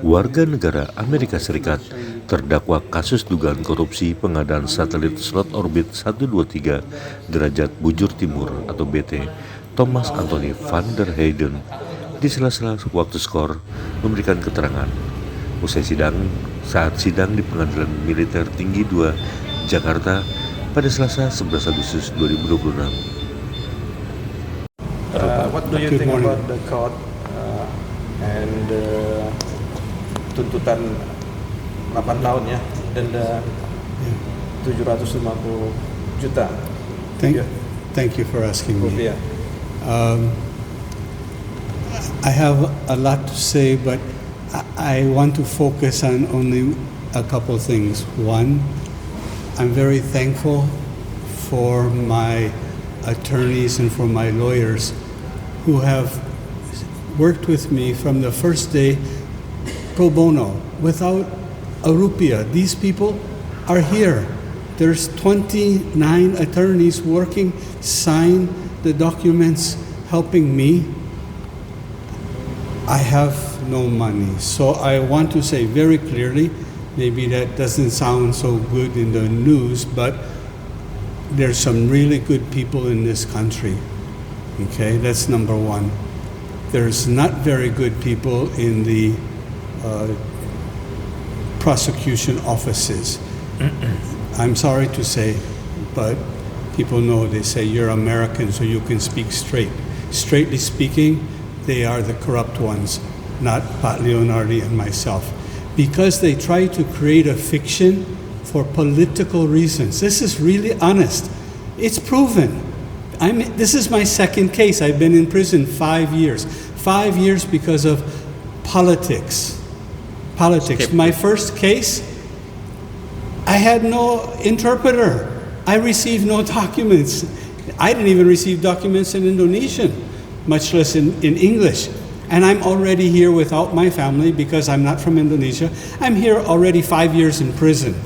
warga negara Amerika Serikat, terdakwa kasus dugaan korupsi pengadaan satelit slot orbit 123 derajat bujur timur atau BT, Thomas Anthony van der Heyden, di sela-sela waktu skor memberikan keterangan usai saat sidang di Pengadilan Militer Tinggi 2 Jakarta pada Selasa 11 Agustus 2026. What do you think about the court and tuntutan 8 tahun ya, denda 750 juta? Thank you for asking me. Rupiah. I have a lot to say, but I want to focus on only a couple things. One, I'm very thankful for my attorneys and for my lawyers who have worked with me from the first day pro bono, without a rupiah. These people are here. There's 29 attorneys working, sign the documents, helping me. I have no money. So I want to say very clearly, maybe that doesn't sound so good in the news, but there's some really good people in this country. Okay, that's number one. There's not very good people in the prosecution offices. I'm sorry to say, but people know, they say you're American, so you can speak straight. Straightly speaking, they are the corrupt ones, not Pat Leonardi and myself. Because they try to create a fiction for political reasons. This is really honest. It's proven. This is my second case. I've been in prison 5 years. 5 years because of politics. My first case, I had no interpreter. I received no documents. I didn't even receive documents in Indonesian, much less in English. And I'm already here without my family because I'm not from Indonesia. I'm here already 5 years in prison.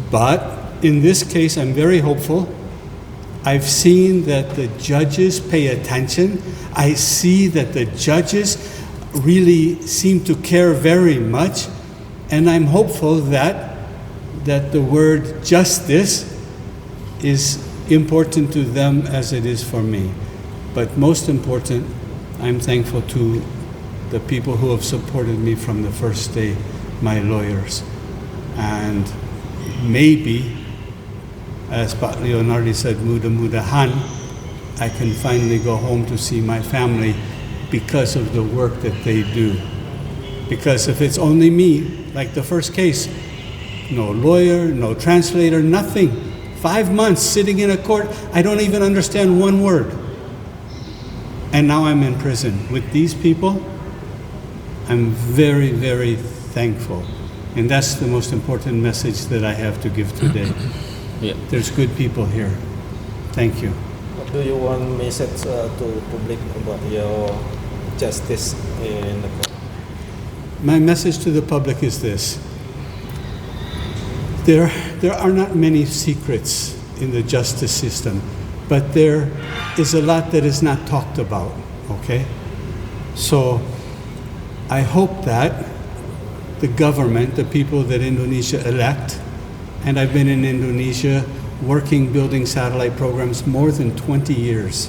But in this case, I'm very hopeful. I've seen that the judges pay attention. I see that the judges really seem to care very much. And I'm hopeful that the word justice is important to them as it is for me. But most important, I'm thankful to the people who have supported me from the first day, my lawyers. And maybe, as Pak Leonardi said, mudah-mudahan, I can finally go home to see my family because of the work that they do. Because if it's only me, like the first case, no lawyer, no translator, nothing. 5 months sitting in a court, I don't even understand one word. And now I'm in prison. With these people, I'm very, very thankful. And that's the most important message that I have to give today. Yeah. There's good people here. Thank you. What do you want message to public about your justice in the court? My message to the public is this. There are not many secrets in the justice system, but there is a lot that is not talked about, okay? So I hope that the government, the people that Indonesia elect, and I've been in Indonesia working, building satellite programs more than 20 years.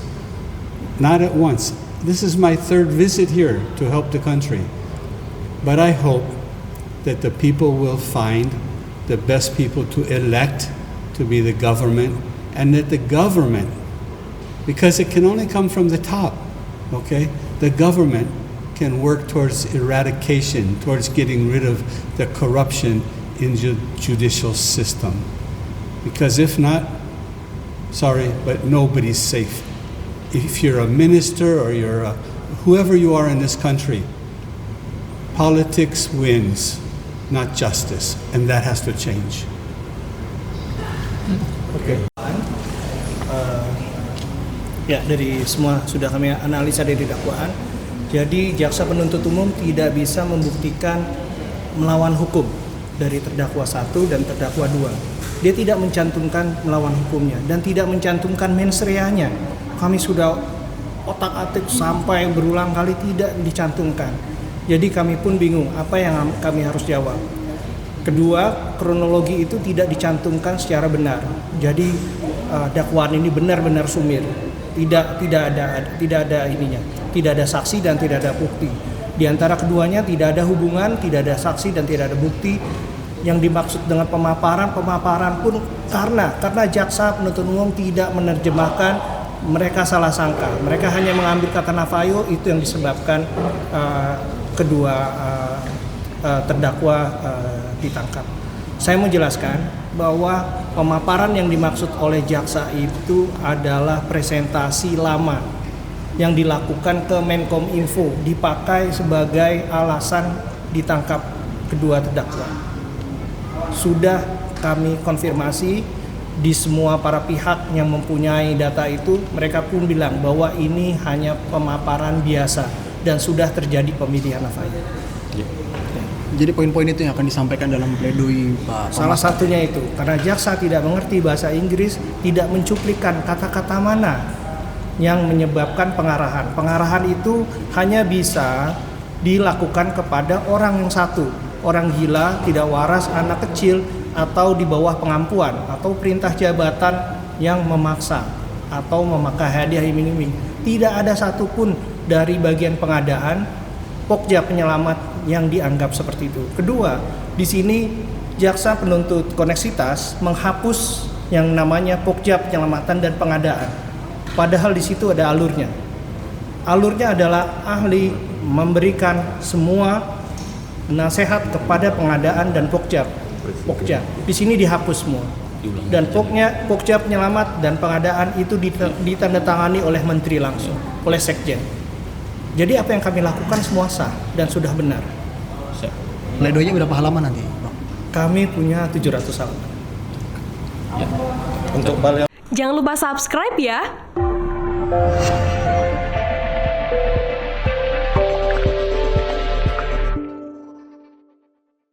Not at once. This is my third visit here to help the country. But I hope that the people will find the best people to elect to be the government, and that the government, because it can only come from the top, okay? The government can work towards eradication, towards getting rid of the corruption in the judicial system. Because if not, sorry, but nobody's safe. If you're a minister or you're whoever you are in this country, politics wins, not justice, and that has to change. Okay. Ya, dari semua sudah kami analisa dari dakwaan. Jadi jaksa penuntut umum tidak bisa membuktikan melawan hukum dari terdakwa 1 dan terdakwa 2. Dia tidak mencantumkan melawan hukumnya dan tidak mencantumkan mens reanya. Kami sudah otak-atik sampai berulang kali tidak dicantumkan. Jadi kami pun bingung apa yang kami harus jawab. Kedua, kronologi itu tidak dicantumkan secara benar. Jadi dakwaan ini benar-benar sumir. Tidak ada ininya. Tidak ada saksi dan tidak ada bukti. Di antara keduanya tidak ada hubungan, tidak ada saksi dan tidak ada bukti. Yang dimaksud dengan pemaparan pun karena jaksa penuntut umum tidak menerjemahkan, mereka salah sangka. Mereka hanya mengambil kata nafayo, itu yang disebabkan kedua terdakwa ditangkap. Saya mau jelaskan bahwa pemaparan yang dimaksud oleh jaksa itu adalah presentasi lama yang dilakukan ke Menkominfo, dipakai sebagai alasan ditangkap kedua terdakwa. Sudah kami konfirmasi di semua para pihak yang mempunyai data itu, mereka pun bilang bahwa ini hanya pemaparan biasa dan sudah terjadi pemilihan nafayo. Jadi poin-poin itu yang akan disampaikan dalam pledoi Pak. Salah satunya itu, karena jaksa tidak mengerti bahasa Inggris, tidak mencuplikan kata-kata mana yang menyebabkan pengarahan. Pengarahan itu hanya bisa dilakukan kepada orang yang satu, orang gila, tidak waras, anak kecil, atau di bawah pengampuan, atau perintah jabatan yang memaksa, atau memakai hadiah iming-iming. Tidak ada satupun dari bagian pengadaan pokja penyelamat yang dianggap seperti itu. Kedua, di sini jaksa penuntut koneksitas menghapus yang namanya pokja penyelamatan dan pengadaan. Padahal di situ ada alurnya. Alurnya adalah ahli memberikan semua nasihat kepada pengadaan dan pokja. Di sini dihapus semua. Dan pokja penyelamat dan pengadaan itu ditandatangani oleh menteri langsung, oleh sekjen. Jadi apa yang kami lakukan semua sah dan sudah benar. Pledoinya berapa halaman nanti, Bang? Kami punya 700 halaman. Untuk bal yang Jangan lupa subscribe ya.